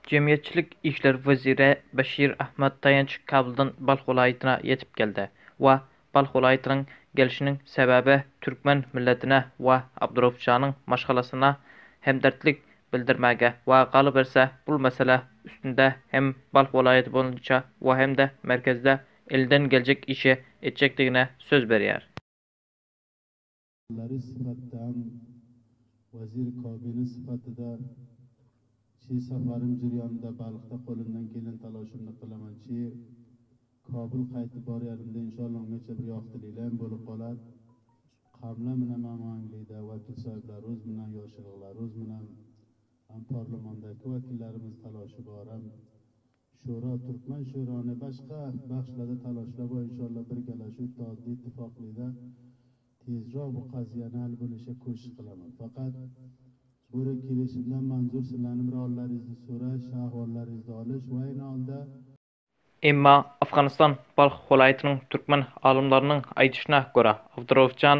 Cemiyetçilik İşler Veziri Beşir Ahmet Tayanç Kabul'dan Balx vilayetine yetip geldi ve Balx vilayetinin gelişinin sebebi Türkmen milletine ve Abdurrahman'ın maşgalasına hemderdlik bildirmege ve galı berse bu mesele üstünde hem Balx vilayeti boyunca ve hem de merkezde elden gelecek işi edecekliğine söz veriyor. Vazir kabini sıfatida çi safarim juryanida Balxda qo'limdan kelgan taloshimni qilaman. Çi Kabul qaytib boryapimda inshaalloh ungacha bir yoqtiliklar ham bo'lib qoladi. Qamla bilan Mamanglida vakil sohiblari o'z bilan yoshliqlar o'z bilan ham parlamentdagi vakillarimiz taloshi bor ham Shura Turkman Shuroni boshqa baxshlarda talashlar bor inshaalloh birgalashuv ittihodiy ittifoqlikda tezroq bu qaziyani hal bo'lishiga ko'shish qilaman. Faqat bu kelishimdan manzur sizlarning rollaringizni so'rash, ahvollaringizni olish va ayni holda Emma Afganistan Balx vilayetining Türkmen alimlarining aytishiga ko'ra, Abdurrahman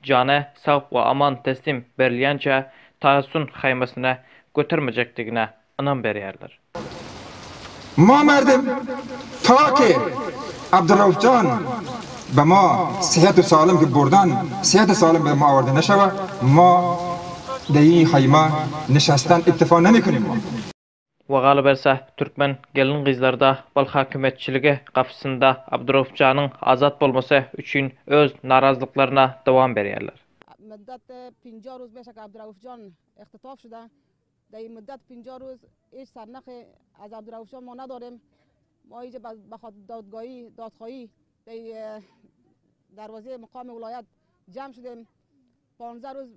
joni sog' va omon taslim berilgancha Tayasun xaymasini ko'tarmajekligini inom berganlar. ما مردم تا که عبدالرؤوف به ما صحت سالم که بردن صحت سالم به ما آورده نشود ما در این خیمه نشستن اتفاق نمی کنیم. Ve galı berse Türkmen gelin kızlarda Balx hakimiyetçiligi kapısında Abdurrahman'ın azat olması üçün öz narazılıklarına devam veriyorlar. مدت 50 روز میشه که عبدالرؤوف اختطاف شده. در این مدت 50 روز هیچ سرنخ از عبدالرؤوف ما نداریم. ما اینجا به خاطر دادخواهی در دروازه مقام ولایت جمع شدیم. 15 روز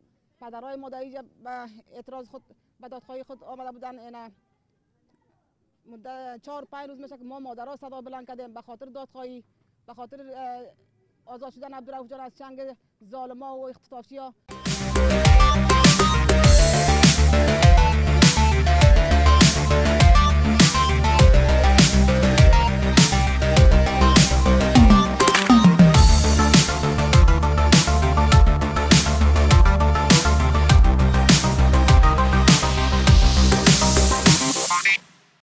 پدرای ما در اینجا به اعتراض خود به دادخواهی خود آمده بودن. اینا مدت 4-5 روز میشه که ما مادرها صدا بلند کردیم به خاطر دادخواهی، به خاطر آزاد شدن عبدالرؤوف از چنگ ظالما و اختطافچی‌ها.